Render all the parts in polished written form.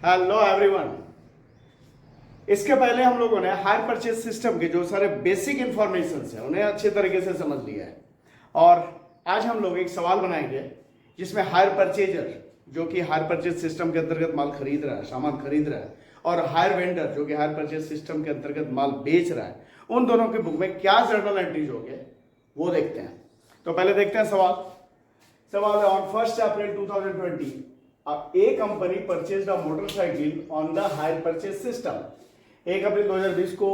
Hello everyone. इसके पहले हम लोगों ने हायर परचेज सिस्टम के जो सारे बेसिक इंफॉर्मेशन है उन्हें अच्छे तरीके से समझ लिया है और आज हम लोग एक सवाल बनाएंगे जिसमें हायर परचेजर जो कि हायर परचेज सिस्टम के अंतर्गत माल खरीद रहा है, सामान खरीद रहा है, और हायर वेंडर जो कि हायर परचेज सिस्टम के अंतर्गत माल बेच रहा है, उन दोनों के बुक में क्या जर्नल एंट्रीज होंगे वो देखते हैं। तो पहले देखते हैं सवाल है on 1 April 2020 a company purchased a motorcycle on the hire purchase system। 1 अप्रैल 2020 को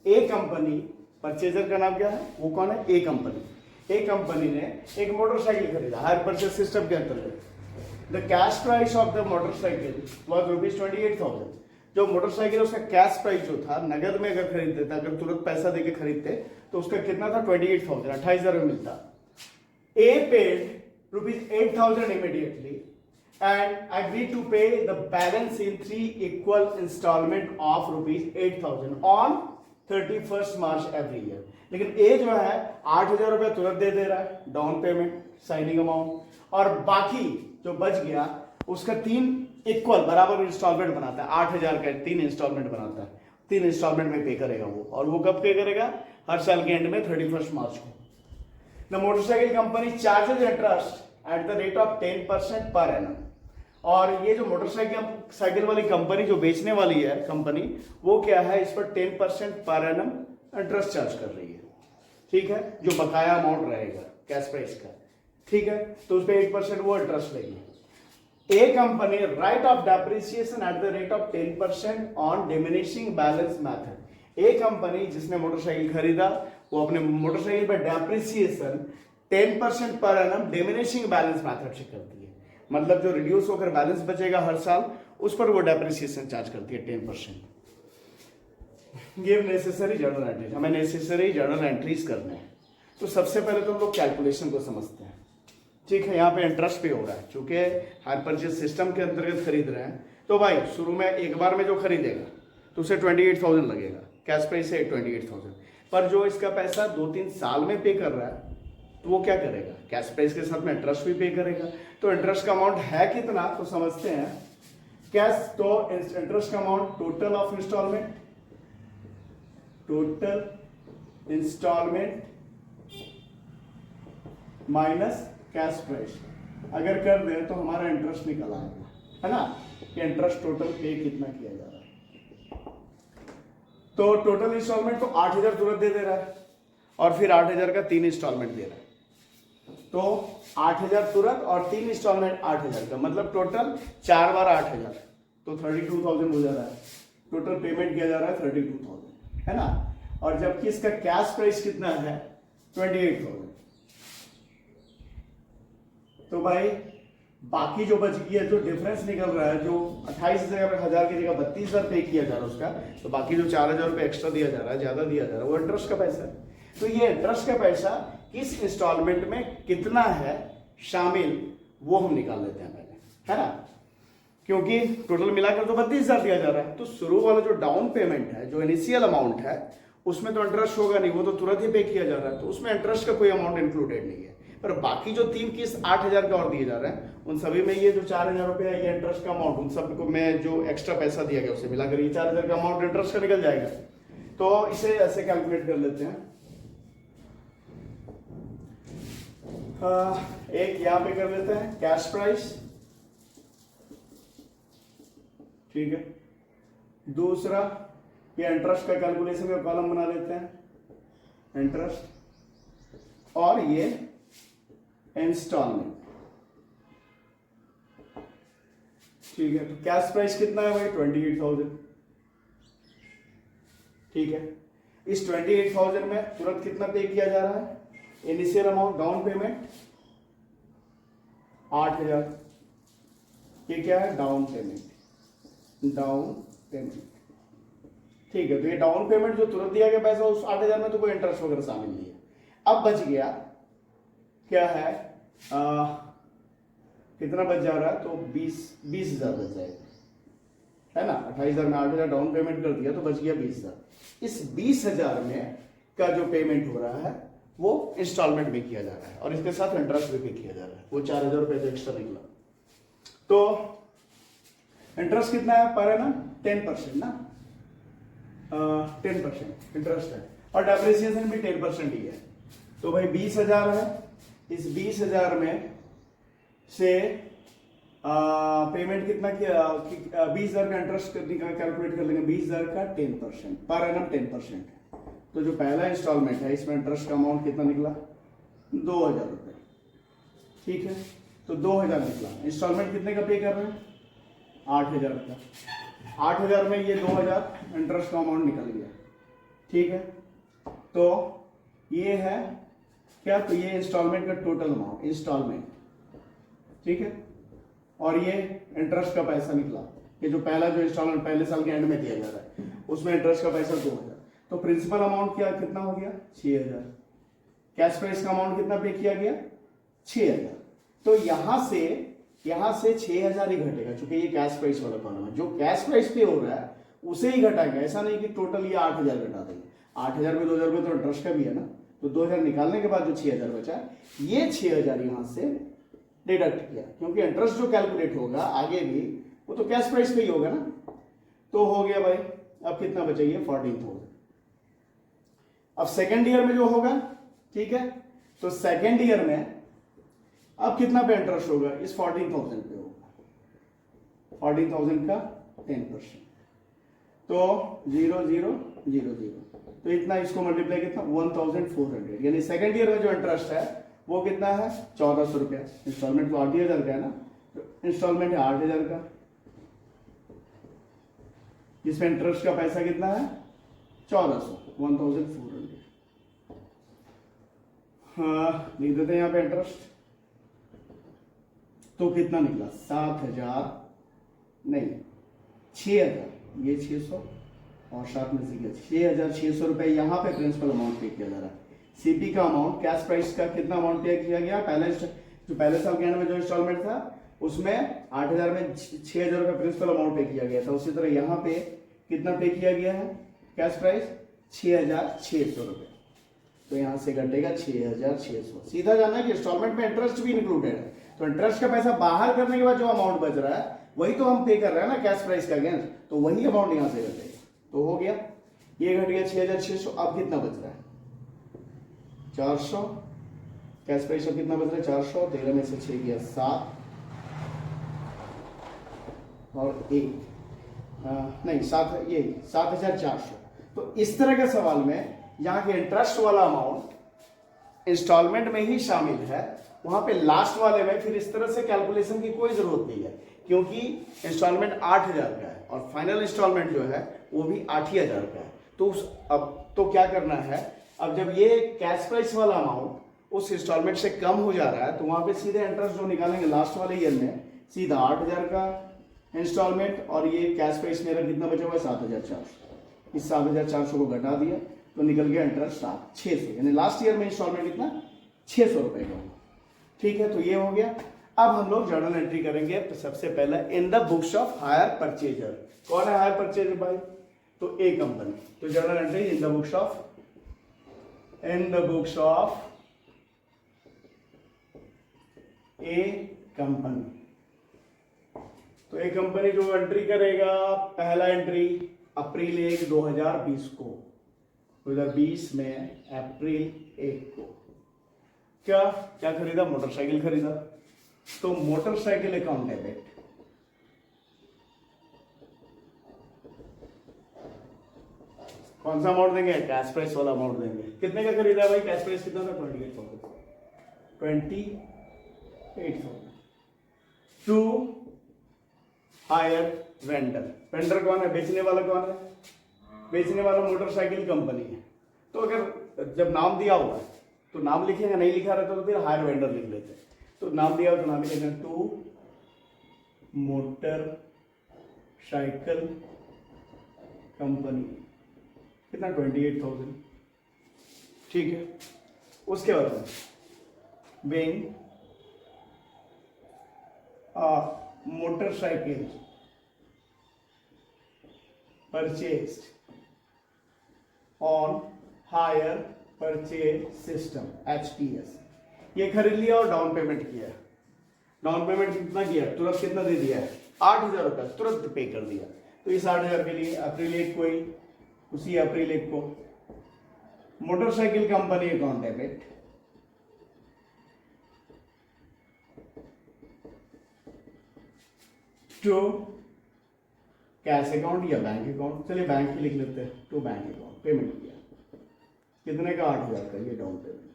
ए कंपनी, परचेजर का नाम क्या है, वो कौन है, ए कंपनी। ए कंपनी ने एक मोटरसाइकिल खरीदा हायर परचेज सिस्टम के अंतर्गत। The cash price of the motorcycle was ₹28,000। जो मोटरसाइकिल उसका कैश प्राइस जो था, नगद में अगर खरीदते थे, अगर तुरंत पैसा देके खरीदते तो उसका कितना था, 28,000, 28,000 में मिलता। ए paid ₹8,000 immediately and agreed to pay the balance in 3 equal installment of ₹8,000 on 31st March every year। लेकिन ए जो है 8,000 रुपया तुरंत दे रहा है डाउन पेमेंट, साइनिंग अमाउंट, और बाकी जो बच गया उसका 3 इक्वल बराबर इंस्टॉलमेंट बनाता है। 8,000 का 3 इंस्टॉलमेंट बनाता है, 3 इंस्टॉलमेंट में पे करेगा वो, और वो कब पे करेगा, हर साल के एंड में 31 मार्च को। The motorcycle company charges interest at the rate of 10% per annum। और ये जो मोटरसाइकिल वाली कंपनी जो बेचने वाली है कंपनी, वो क्या है, इस पर 10% पर एनम इंटरेस्ट चार्ज कर रही है। ठीक है, जो बकाया अमाउंट रहेगा कैश प्राइस का, ठीक है, तो उस पर 8% वो इंटरेस्ट लेगी। A company write off depreciation at the rate of 10% on diminishing balance method. A company जिसने मोटरसाइकिल खरीदा वो अपने मोटरसाइकिल पर depreciation 10% per annum diminishing balance method से करती है। मतलब जो रिड्यूस होकर बैलेंस बचेगा हर साल, उस पर वो डेप्रिसिएशन चार्ज करती है 10%। Give necessary journal entries. हमें नेसेसरी जर्नल एंट्रीज करने हैं। तो सबसे पहले तो हम लोग कैलकुलेशन को समझते हैं। ठीक है, यहाँ पे इंटरेस्ट पे हो रहा है, चूंकि हायर परचेज सिस्टम के अंतर्गत खरीद रहे हैं, तो भाई शुरू में एक बार में जो खरीदेगा तो उसे 28,000 लगेगा, कैश प्राइस है 28,000। पर जो इसका पैसा 2-3 साल में पे कर रहा है तो वो क्या करेगा, कैश प्राइस के साथ में इंटरेस्ट भी पे करेगा। तो इंटरेस्ट का अमाउंट है कितना, तो समझते हैं। कैश तो इंटरेस्ट का amount total of instalment, total instalment minus cash price अगर कर दे तो हमारा इंटरेस्ट निकल आएगा, है ना, कि इंटरेस्ट टोटल पे कितना किया जा रहा है। तो टोटल इंस्टॉलमेंट तो 8,000 तुरंत दे रहा है और फिर 8,000 का 3 इंस्टॉलमेंट दे रहा है। तो 8,000 तुरंत और 3 इंस्टॉलमेंट 8,000 का, मतलब टोटल 4 बार 8,000, तो 32,000 हो जा रहा है। टोटल पेमेंट किया जा रहा है 32,000, है ना। और जबकि इसका कैश प्राइस कितना है, 28,000। तो भाई बाकी जो बच गया, जो डिफरेंस निकल रहा है, जो 28,000 की जगह 32,000 पे किया जा रहा है उसका, तो बाकी जो 4,000 रुपये एक्स्ट्रा दिया जा रहा है, ज्यादा दिया जा रहा है, वो इंटरेस्ट का पैसा है। तो ये इंटरेस्ट का पैसा किस इंस्टॉलमेंट में कितना है शामिल, वो हम निकाल लेते हैं पहले, है ना, क्योंकि टोटल मिलाकर तो 32,000 दिया जा रहा है। तो शुरू वाला जो डाउन पेमेंट है, जो इनिशियल अमाउंट है, उसमें तो इंटरेस्ट होगा नहीं, वो तो तुरंत ही पे किया जा रहा है, तो उसमें इंटरेस्ट का कोई अमाउंट इंक्लूडेड नहीं है। पर बाकी जो 3 किस्त 8,000 का और दिए जा रहे हैं, उन सभी में ये जो 4,000 रुपये है, ये इंटरेस्ट का अमाउंट, उन सबको में जो एक्स्ट्रा पैसा दिया गया उसे मिलाकर ये 4,000 का अमाउंट इंटरेस्ट का निकल जाएगा। तो इसे ऐसे कैलकुलेट कर लेते हैं। एक यहां पे कर लेते हैं कैश प्राइस, ठीक है। दूसरा ये इंटरेस्ट का कैलकुलेशन का कॉलम बना लेते हैं, इंटरेस्ट, और ये इंस्टॉलमेंट, ठीक है। तो कैश प्राइस कितना है भाई, 28,000, ठीक है। इस 28,000 में तुरंत कितना पे किया जा रहा है, इनिशियल अमाउंट डाउन पेमेंट 8,000, ये क्या है, डाउन पेमेंट, ठीक है। तो ये डाउन पेमेंट जो तुरंत दिया गया पैसा, उस 8,000 में तो कोई इंटरेस्ट वगैरह शामिल नहीं है। अब बच गया क्या है, कितना बच जा रहा है, तो 20,000 बच जाएगा, है ना। 28,000 में 8,000 डाउन पेमेंट कर दिया तो बच गया 20,000। इस 20,000 में का जो पेमेंट हो रहा है वो इंस्टॉलमेंट भी किया जा रहा है और इसके साथ इंटरेस्ट भी पे किया जा रहा है, वो 4,000 रुपये तो एक्स्ट्रा निकला। तो इंटरेस्ट कितना है पर एनम 10% ना, 10% इंटरेस्ट है और डेप्रिसिएशन भी 10% ही है। तो भाई 20,000 है, इस 20,000 में से पेमेंट कितना किया, 20,000 का इंटरेस्ट कैलकुलेट कर लेंगे, 20,000 का 10% पर एनम 10%। तो जो पहला इंस्टॉलमेंट है इसमें इंटरेस्ट का अमाउंट कितना निकला, 2,000 रुपये। ठीक है, तो 2,000 निकला। इंस्टॉलमेंट कितने का पे कर रहे हैं, 8,000 का। 8,000 में ये 2,000 इंटरेस्ट का अमाउंट निकल गया। ठीक है, तो ये है क्या, तो ये इंस्टॉलमेंट का टोटल अमाउंट इंस्टॉलमेंट। ठीक है, और ये इंटरेस्ट का पैसा निकला, ये जो पहला जो इंस्टॉलमेंट पहले साल के एंड में दिया जा रहा है उसमें इंटरेस्ट का पैसा 2,000। तो प्रिंसिपल अमाउंट क्या कितना हो गया, 6,000। कैश प्राइस का अमाउंट कितना पे किया गया, 6,000। तो यहां से 6,000 ही घटेगा, क्योंकि ये कैश प्राइस वाला कॉलम है। जो कैश प्राइस पे हो रहा है उसे ही घटाएंगे, ऐसा नहीं कि टोटल ये 8,000 घटा देंगे। 8,000 में 2,000 रुपये तो इंटरेस्ट का भी है ना, तो 2,000 निकालने के बाद जो 6,000 बचा, ये 6,000 यहां से डिडक्ट किया, क्योंकि इंटरेस्ट जो कैलकुलेट होगा आगे भी वो तो कैश प्राइस पे ही होगा ना। तो हो गया भाई, अब कितना बचेगा, 14,000। अब सेकेंड ईयर में जो होगा, ठीक है, तो सेकेंड ईयर में अब कितना पे इंटरेस्ट होगा, इस 14,000 पे होगा, 14,000 का 10%। तो 0,0,0,0,0, तो इतना इसको मल्टीप्लाई कितना, 1,400। यानी सेकेंड ईयर में जो इंटरेस्ट है वो कितना है, 1,400 रुपया। इंस्टॉलमेंट तो 8,000 का है ना, तो इंस्टॉलमेंट है 8,000 का, जिसमें इंटरेस्ट का पैसा कितना है, 1,400, 1,400। हाँ, लिख देते हैं यहाँ पे इंटरेस्ट। तो कितना निकला, 7,000 नहीं 6,000, ये 600 और साथ में से 6,600 रुपए यहाँ पे प्रिंसिपल अमाउंट पे किया जा रहा है। सीपी का अमाउंट, कैश प्राइस का कितना अमाउंट पे किया गया, पहले साल के एंड में जो इंस्टॉलमेंट था उसमें 8,000 में 6,000 रुपए प्रिंसिपल अमाउंट पे किया गया था। उसी तरह यहाँ पे कितना पे किया गया है, कैश प्राइस 6,600 रुपए। तो यहाँ से घटेगा 6,600। सीधा जाना है कि इंस्टॉलमेंट में इंटरेस्ट भी इंक्लूडेड है, तो इंटरेस्ट का पैसा बाहर करने के बाद जो अमाउंट बच रहा है वही तो हम पे कर रहे हैं ना कैश प्राइस का अगेंस्ट, तो वही अमाउंट यहाँ से घटेगा। तो हो गया, ये घट गया 6,600। अब कितना बच रहा है, 400। कैश प्राइस का कितना बच रहा है, 400। 13 में से 6 गया 7 और 1 नहीं 7, ये 7,400। तो इस तरह के सवाल में यहाँ के इंटरेस्ट वाला अमाउंट इंस्टॉलमेंट में ही शामिल है, वहां पे लास्ट वाले में फिर इस तरह से कैलकुलेशन की कोई जरूरत नहीं है, क्योंकि इंस्टॉलमेंट 8,000 का है और फाइनल इंस्टॉलमेंट जो है वो भी 8,000 का है। तो अब तो क्या करना है, अब जब ये कैश प्राइस वाला अमाउंट उस इंस्टॉलमेंट से कम हो जा रहा है तो वहां पे सीधे इंटरेस्ट जो निकालेंगे लास्ट वाले ईयर में, सीधा 8,000 का इंस्टॉलमेंट और ये कैश प्राइस मेरा कितना बचा हुआ है, 7,400। इस 7,400 को घटा दिया तो निकल गया इंटरेस्ट 600, यानी लास्ट ईयर में इंस्टॉलमेंट कितना, 600 रुपए का। ठीक है, तो ये हो गया। अब हम लोग जर्नल एंट्री करेंगे। तो सबसे पहला in the books of hire purchaser. कौन है हायर परचेजर भाई, तो ए कंपनी। तो journal entry in the books of A company. तो ए कंपनी जो एंट्री करेगा, पहला एंट्री अप्रैल 1, 2020 को, 2020 में अप्रैल 1 को क्या क्या खरीदा, मोटरसाइकिल खरीदा। तो मोटरसाइकिल अकाउंट डेबिट, कौन सा अमाउंट देंगे, कैश प्राइस वाला अमाउंट देंगे। कितने का खरीदा भाई, कैश प्राइस कितना था, 28,000 टू हायर वेंडर। वेंडर कौन है, बेचने वाला कौन है, बेचने वाला मोटरसाइकिल कंपनी है। तो अगर जब नाम दिया हुआ है तो नाम लिखेंगे, नहीं लिखा रहता तो फिर हायर वेंडर लिख लेते। तो नाम दिया हो तो नाम लिखेंगे टू मोटर साइकिल कंपनी, कितना 28,000। ठीक है, उसके बाद being motorcycle purchased on hire purchase system HPS, ये खरीद लिया और डाउन पेमेंट किया। डाउन पेमेंट कितना किया, तुरंत कितना दे दिया है, 8,000 रुपया तुरंत पे कर दिया। तो इस 8,000 के लिए अप्रैल 1 को ही, उसी अप्रैल 1 को motorcycle company account debit to cash account या बैंक अकाउंट, चलिए बैंक ही लिख लेते हैं, टू बैंक अकाउंट पेमेंट किया, कितने का 8,000 का, ये down payment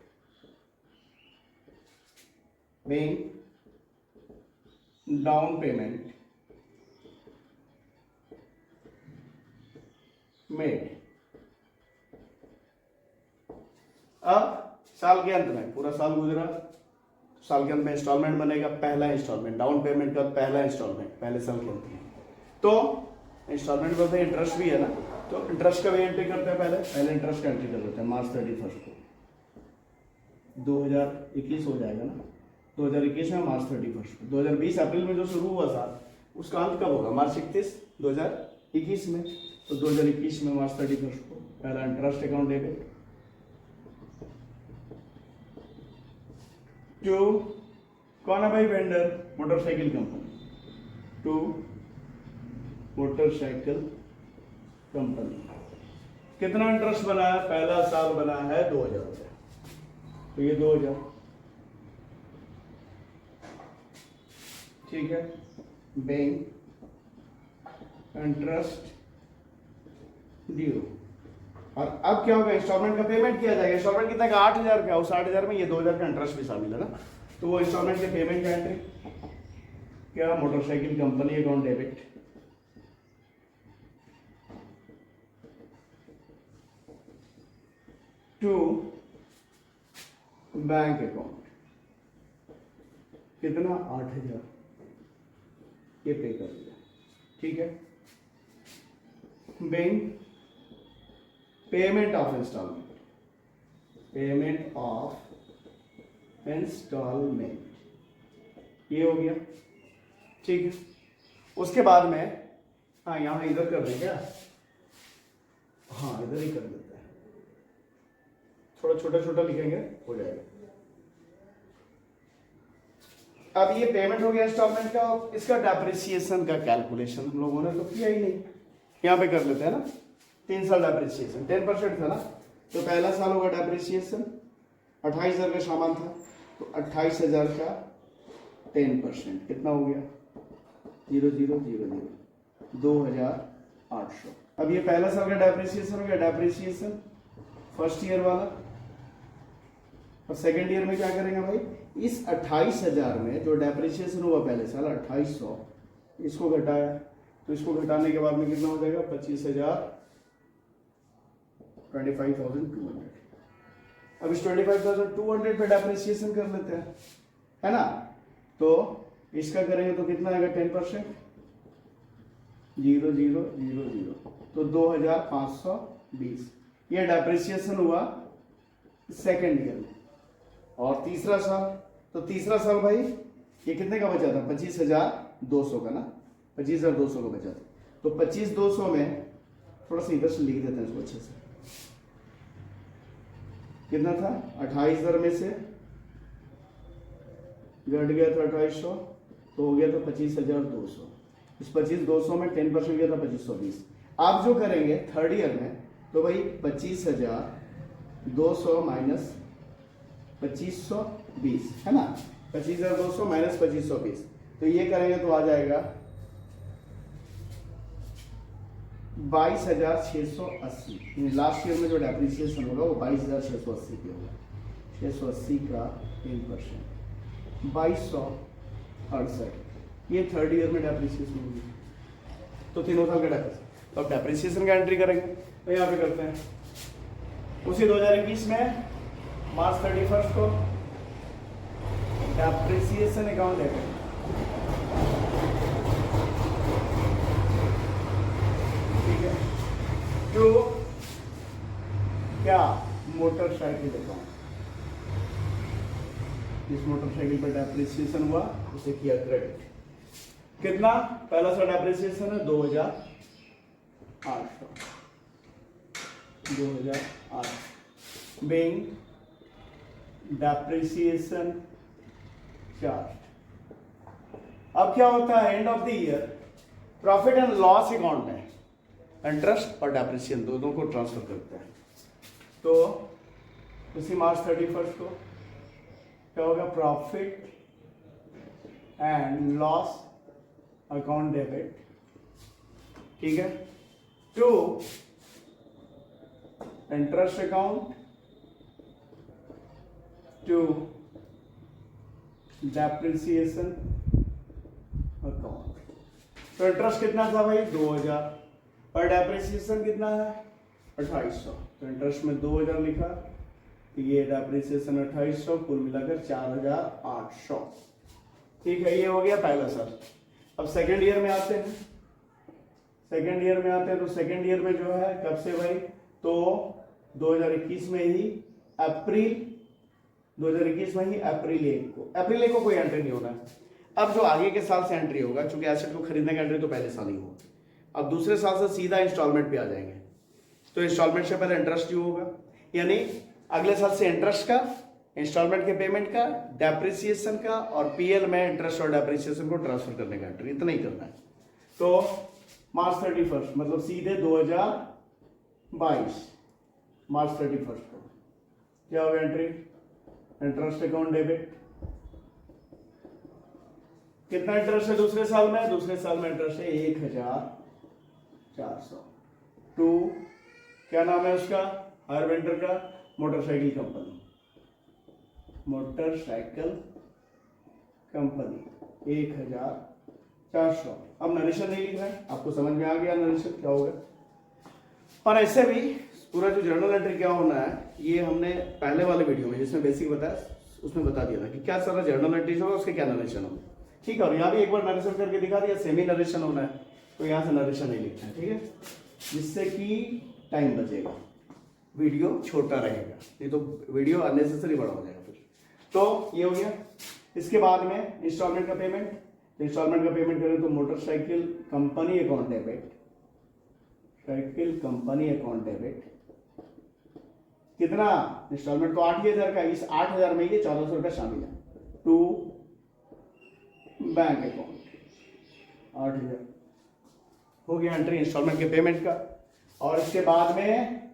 bank down payment made. अब साल के अंत में, पूरा साल गुजरा, साल के अंत में इंस्टॉलमेंट बनेगा, पहला इंस्टॉलमेंट, डाउन पेमेंट का पहला इंस्टॉलमेंट पहले साल के अंत में। तो इंस्टॉलमेंट बोलते हैं, इंटरेस्ट भी है ना, तो इंटरेस्ट का भी एंट्री करते हैं, पहले इंटरेस्ट का एंट्री कर देते हैं मार्च 31 को, 2021 हो जाएगा ना, 2021 में मार्च 31 को, 2020 अप्रैल में जो शुरू हुआ साल, उसका अंत कब होगा, मार्च 31 2021 में, तो 2021 में मार्च 31 को पहला इंटरेस्ट अकाउंट डेबिट टू कौन है भाई, vendor motorcycle company, to motorcycle company. कितना इंटरेस्ट बना है, पहला साल बना है 2,000 रुपया, तो ये 2,000, ठीक है, बैंक इंटरेस्ट ड्यू। और अब क्या होगा, इंस्टॉलमेंट का पेमेंट किया जाएगा, इंस्टॉलमेंट कितना का 8,000 का, उस 8,000 में ये 2,000 का इंटरेस्ट भी शामिल है ना, तो वो इंस्टॉलमेंट के पेमेंट का एंट्री क्या, motorcycle company account debit to bank account, कितना 8,000, ये पे कर दिया, ठीक है, bank payment of instalment, payment of instalment, ये हो गया, ठीक है। उसके बाद में, हाँ यहां इधर कर दें क्या, हाँ इधर ही कर देते हैं, थोड़ा छोटा छोटा लिखेंगे हो जाएगा। अब ये पेमेंट हो गया इंस्टॉलमेंट का, इसका डेप्रिसिएशन का कैलकुलेशन हम लोगों ने तो किया ही नहीं, यहां पे कर लेते हैं ना, 3 साल डेप्रिसिएशन 10% था ना, तो पहला साल होगा डेप्रिसिएशन, 28,000 का सामान था, तो 28,000 का 10% कितना हो गया, 0000 2,800। अब ये पहला साल का डेप्रिसिएशन हो गया, डेप्रिसिएशन फर्स्ट ईयर वाला, और सेकेंड ईयर में क्या करेंगे भाई, इस 28,000 में जो डेप्रिसिएशन हुआ पहले साल 2,800, इसको घटाया, तो इसको घटाने के बाद में कितना हो जाएगा, 25,000 25,200। अब इस 25,200 पे डेप्रिसिएशन कर लेते हैं, है ना, तो इसका करेंगे तो कितना आएगा, 10%, 0000, तो 2,520, ये डेप्रिसिएशन हुआ सेकेंड ईयर में। और तीसरा साल, तो तीसरा साल भाई ये कितने का बचा था, 25,200 का ना, 25,200 का बचा था, तो 25,200 में थोड़ा सा इधर से लिख देते हैं इसको अच्छे से, कितना था, 28,000 में से घट गया था 2,800, तो हो गया था 25,200, इस 25,200 में 10% गया था 2,520। आप जो करेंगे थर्ड ईयर में, तो भाई 25,200 माइनस 2,520 है ना, 25,200 माइनस 2,520, तो ये करेंगे तो आ जाएगा 22,680। लास्ट ईयर में जो डेप्रिसिएशन होगा वो 22,680 की होगा, 680 का 10%, 2,268, ये थर्ड ईयर में डेप्रिसिएशन होगी, तो तीनों साल का डेप्रिसिएशन। तो अब डेप्रिसिएशन का एंट्री करेंगे, तो यहाँ पे करते हैं, उसी 2021 में मार्च 31 को डेप्रिसिएशन अकाउंट डेबिट, ठीक है, जो क्या, मोटरसाइकिल अकाउंट, जिस मोटरसाइकिल पर डेप्रिसिएशन हुआ उसे किया क्रेडिट, कितना, पहला सा डेप्रिसिएशन है 2,800, 2,800 being depreciation charge अब क्या होता है, and of the year profit and loss account में इंटरेस्ट और डेप्रिसिएशन दोनों को ट्रांसफर करते हैं। तो उसी मार्च 31 को क्या होगा, profit and loss account debit, ठीक है, to interest account, to depreciation account. तो इंटरेस्ट कितना था भाई, 2000, और डेप्रिसिएशन कितना है, 2800। तो इंटरेस्ट में 2000 लिखा, तो ये डेप्रिसिएशन 2800, कुल मिलाकर 4800। ठीक है, ये हो गया पहला साल। अब सेकेंड ईयर में आते हैं, सेकेंड ईयर में आते हैं। तो सेकेंड ईयर में जो है कब से भाई, तो 2021 में ही अप्रैल 2021 में ही अप्रैल 1 को, अप्रैल 1 को कोई एंट्री नहीं होना है। अब जो आगे के साल से एंट्री होगा, क्योंकि एसेट को खरीदने का एंट्री तो पहले साल ही होगा, अब दूसरे साल से सीधा इंस्टॉलमेंट पे आ जाएंगे। तो इंस्टॉलमेंट से पहले इंटरेस्ट ड्यू होगा, यानी अगले साल से इंटरेस्ट का, इंस्टॉलमेंट के पेमेंट का, डेप्रिसिएशन का, और पीएल में इंटरेस्ट और डेप्रिसिएशन को ट्रांसफर करने का एंट्री, इतना ही करना है। तो मार्च 31 मतलब सीधे 2022 मार्च 31 को क्या होगा एंट्री, इंटरेस्ट अकाउंट डेबिट। कितना इंटरेस्ट है दूसरे साल में, दूसरे साल में इंटरेस्ट है 1400। टू क्या नाम है उसका, हायर वेंडर का, मोटरसाइकिल कंपनी, मोटरसाइकिल कंपनी 1400। अब नरेशन नहीं लिख रहा है, आपको समझ में आ गया नरेशन क्या होगा। और ऐसे भी पूरा जो जर्नल एंट्री क्या होना है, ये हमने पहले वाले वीडियो में जिसमें बेसिक बताया उसमें बता दिया था कि क्या सारा जर्नल एंट्रीज होगा, उसके क्या नरेशन होगा। ठीक है, और यहाँ भी एक बार नरेशन करके दिखा दिया, सेमी नरेशन होना है, तो यहाँ से नरेशन नहीं लिखना है, ठीक है, जिससे कि टाइम बचेगा, वीडियो छोटा रहेगा, नहीं तो वीडियो अननेसेसरी बड़ा हो जाएगा फिर। तो ये हो गया। इसके बाद में इंस्टॉलमेंट का पेमेंट, इंस्टॉलमेंट का पेमेंट करें तो motorcycle company account debit, cycle company account debit, कितना इंस्टॉलमेंट तो 8000 का, इस 8000 में ये 1400 रुपये शामिल है। टू बैंक अकाउंट 8000 हो गया एंट्री इंस्टॉलमेंट के पेमेंट का। और इसके बाद में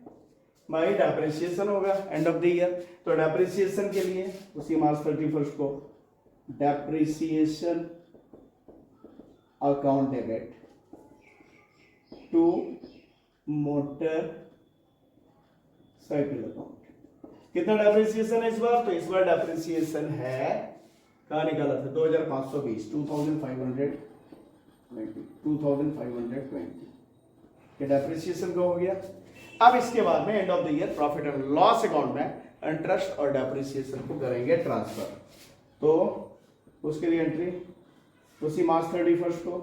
भाई डेप्रिसिएशन होगा एंड ऑफ द ईयर। तो डेप्रिसिएशन के लिए उसी मार्च 31 को depreciation account debit to motor cycle account. कितना डेप्रिसिएशन है इस बार, तो इस बार डेप्रिसिएशन है, कहा निकाला था 2520, 2520 ये डेप्रिसिएशन का हो गया। अब इसके बाद में end of the year profit and loss account में इंटरेस्ट और डेप्रिसिएशन को करेंगे ट्रांसफर। तो उसके लिए एंट्री उसी मार्च 31 को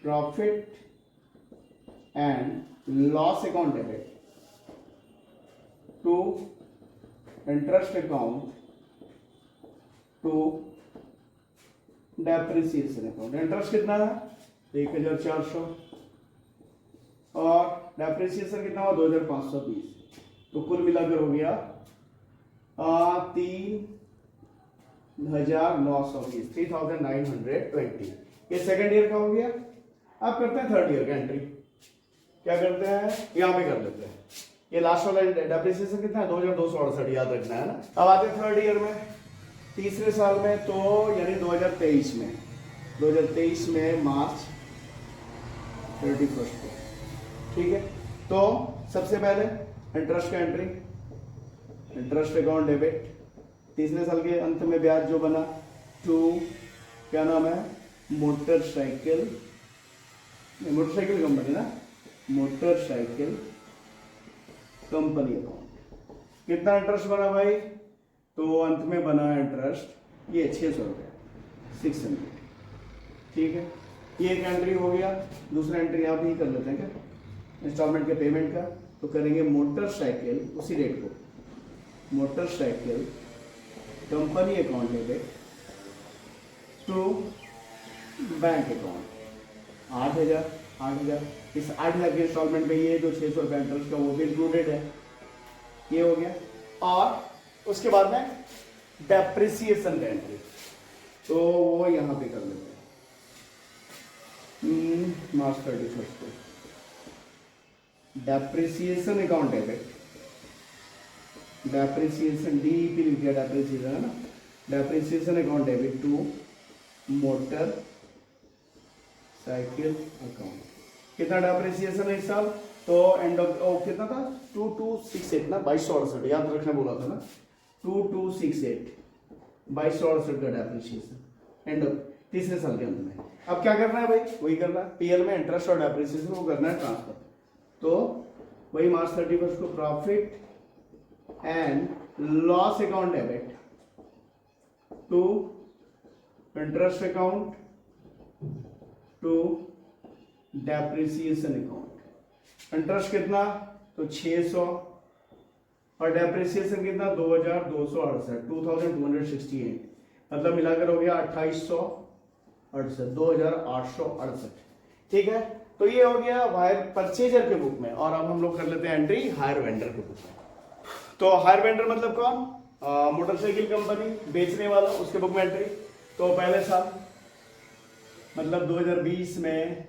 profit and loss account debit to interest account to depreciation account. Interest कितना है 1400 और डेप्रिसिएशन कितना हुआ 2520, तो कुल मिलाकर हो गया 3920, 3920। ये सेकेंड ईयर का हो गया। अब करते हैं थर्ड ईयर का एंट्री। क्या करते हैं, यहां पे कर देते हैं। ये लास्ट वाला डेप्रिसिएशन कितना है 2268, याद रखना है ना। अब आते हैं थर्ड ईयर में, तीसरे साल में, तो यानी 2023 में मार्च 31 को, ठीक है। तो सबसे पहले इंटरेस्ट का एंट्री, इंटरेस्ट अकाउंट डेबिट, तीसरे साल के अंत में ब्याज जो बना टू क्या नाम है मोटरसाइकिल कंपनी ना, मोटरसाइकिल कंपनी अकाउंट। कितना इंटरेस्ट बना भाई, तो अंत में बना इंटरेस्ट ये 600 रुपये 600, ठीक है। ये एक एंट्री हो गया। दूसरा एंट्री आप ही कर लेते हैं क्या, इंस्टॉलमेंट के पेमेंट का। तो करेंगे मोटरसाइकिल, उसी रेट को motorcycle company account debit to bank account 8000। इस 8000 के इंस्टॉलमेंट में ये जो 600 रुपये इंटरेस्ट का वो भी इंक्लूडेड है, ये हो गया। और उसके बाद में डेप्रिसिएशन का एंट्री, तो वो यहाँ पे कर लेते हैं मार्च 31 को। Depreciation account debit, depreciation DP लिख दिया, डेप्रिसिएशन है ना, depreciation account debit to motor cycle account. कितना डेप्रिसिएशन है इस साल? तो एंड ऑफ कितना था? 2268 ना, 2268 याद रखना बोला था ना, 2268 2268 का डेप्रिसिएशन एंड ऑफ तीसरे साल के अंत में। अब क्या करना है भाई? वही करना है, पीएल में इंटरेस्ट और डेप्रिसिएशन को करना है ट्रांसफर। तो वही मार्च 31 को profit and loss account debit to interest account to depreciation account. Interest कितना? तो 600 और डेप्रिसिएशन कितना? 2268 2268, मतलब मिलाकर हो गया 2868 2868। ठीक है, तो ये हो गया हायर परचेजर के बुक में। और अब हम लोग कर लेते हैं एंट्री हायर वेंडर के बुक में। तो हायर वेंडर मतलब कौन? मोटरसाइकिल कंपनी, बेचने वाला, उसके बुक में एंट्री। तो पहले साल मतलब 2020 में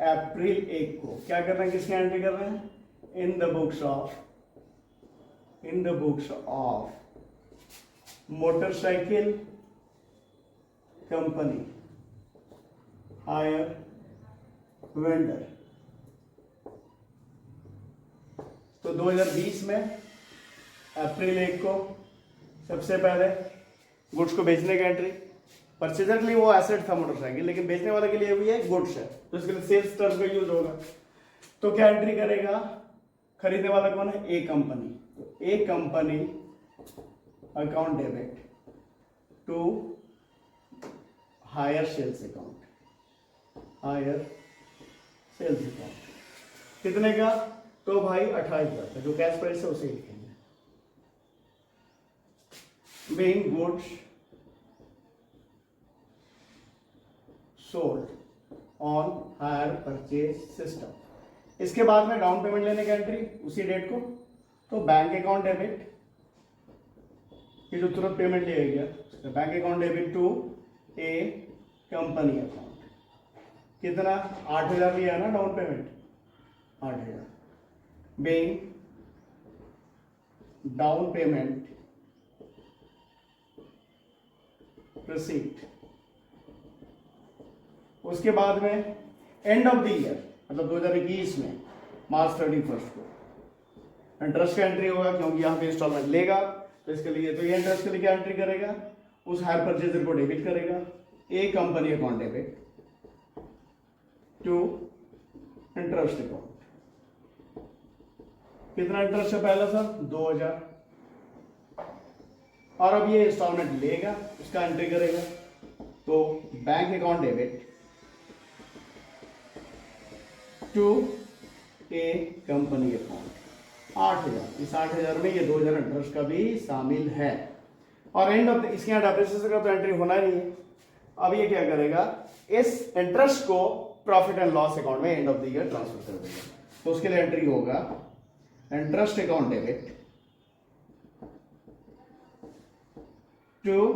अप्रैल 1 को क्या कर रहे हैं? किसकी एंट्री कर रहे हैं? इन the books of motorcycle company hire vendor. तो 2020 में अप्रैल 1 को सबसे पहले गुड्स को बेचने का एंट्री। परचेजर के लिए वो एसेट था मोटरसाइकिल, लेकिन बेचने वाले के लिए भी है गुड्स है, तो इसके लिए सेल्स टर्म का यूज होगा। तो क्या एंट्री करेगा? खरीदने वाला कौन है? A company. तो A company account debit to hire sales account, hire sales account. कितने का? तो भाई 28,000 का, जो कैश प्राइस है उसे लिखेंगे। being goods sold on hire purchase system। इसके बाद में डाउन पेमेंट लेने का एंट्री उसी डेट को। तो बैंक अकाउंट डेबिट, ये जो तुरंत पेमेंट लिया गया, bank account debit to A company account. कितना? 8,000 लिया ना down payment, 8,000 being down payment receipt. उसके बाद में एंड ऑफ द ईयर मतलब 2021 में मार्च 31 को इंटरेस्ट का एंट्री होगा, क्योंकि यहां पे इंस्टॉलमेंट लेगा। तो इसके लिए तो ये इंटरेस्ट के लिए क्या एंट्री करेगा? उस हायर परचेजर को डेबिट करेगा, A company account debit to interest account. कितना इंटरेस्ट है पहला साल? 2,000। और अब ये इंस्टॉलमेंट लेगा, उसका एंट्री करेगा। तो bank account debit to A company account 8,000। इस 8,000 में ये 2,000 इंटरेस्ट का भी शामिल है। और एंड ऑफ इसके यहाँ डेप्रिसिएशन का तो एंट्री होना नहीं है। अब ये क्या करेगा? इस इंटरेस्ट को प्रॉफिट एंड लॉस अकाउंट में end of the year transfer कर देगा। तो उसके लिए एंट्री होगा interest account debit to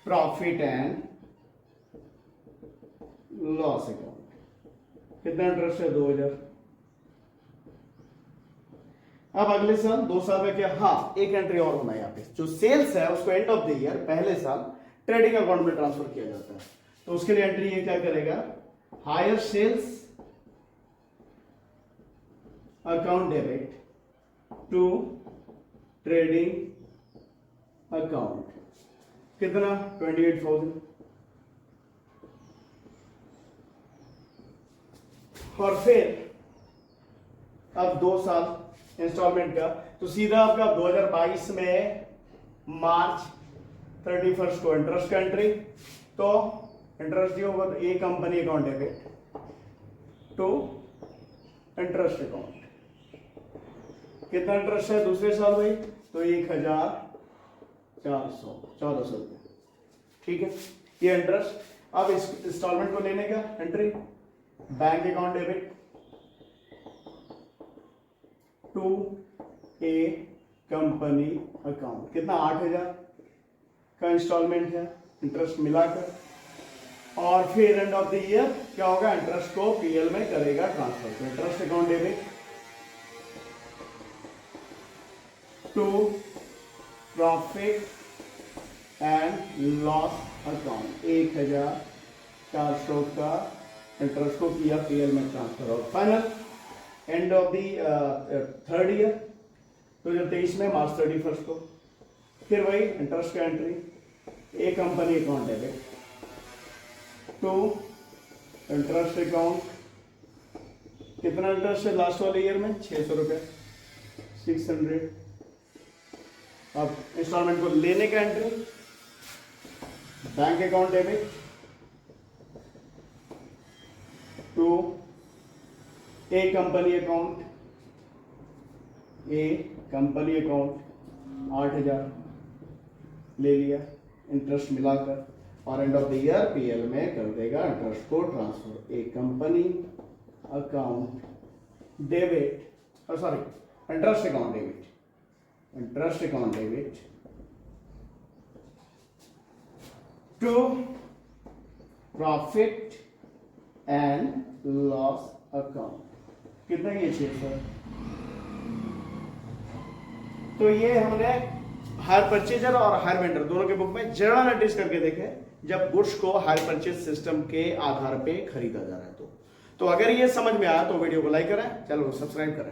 profit and loss account. कितना इंटरेस्ट है? 2,000। अब अगले साल 2 साल में क्या? हाँ, एक एंट्री और होना है यहाँ पे। जो सेल्स है उसको एंड ऑफ द ईयर पहले साल ट्रेडिंग अकाउंट में ट्रांसफर किया जाता है। तो उसके लिए एंट्री ये क्या करेगा? Hire sales account debit to trading account. कितना? 28,000। और फिर अब 2 साल इंस्टॉलमेंट का, तो सीधा आपका 2022 में मार्च 31 को इंटरेस्ट का एंट्री। तो इंटरेस्ट दिया होगा तो A company account debit to interest account. कितना इंटरेस्ट है दूसरे साल भाई? तो 1,400 रुपये। ठीक है, ये इंटरेस्ट। अब इस इंस्टॉलमेंट को लेने का entry bank account debit to A company account. कितना? 8,000 का इंस्टॉलमेंट है, इंटरेस्ट मिलाकर, और फिर एंड ऑफ द ईयर क्या होगा, इंटरेस्ट को पीएल में करेगा ट्रांसफर। तो interest account debit to profit and loss account, 1400 का इंटरेस्ट को किया पीएल में ट्रांसफर। और final end of the third year 2023 में मार्च 31 को फिर वही इंटरेस्ट का entry, A company account debit to interest account, कितना इंटरेस्ट है लास्ट वाले ईयर में, 600 रुपये, 600। अब इंस्टॉलमेंट को लेने का entry, bank account debit to A company account, A company account 8000 ले लिया इंटरेस्ट मिलाकर, और end of the year PL में कर देगा इंटरेस्ट को transfer. A company account debit, sorry interest account debit, interest account debit to profit and loss account, कितना ये 600। तो ये हमने हायर परचेजर और हायर वेंडर दोनों के बुक में जर्नल एंट्रीज करके देखे जब गुड्स को हायर परचेज सिस्टम के आधार पे खरीदा जा रहा है। तो अगर ये समझ में आया तो वीडियो को लाइक करें, चैनल को सब्सक्राइब करें।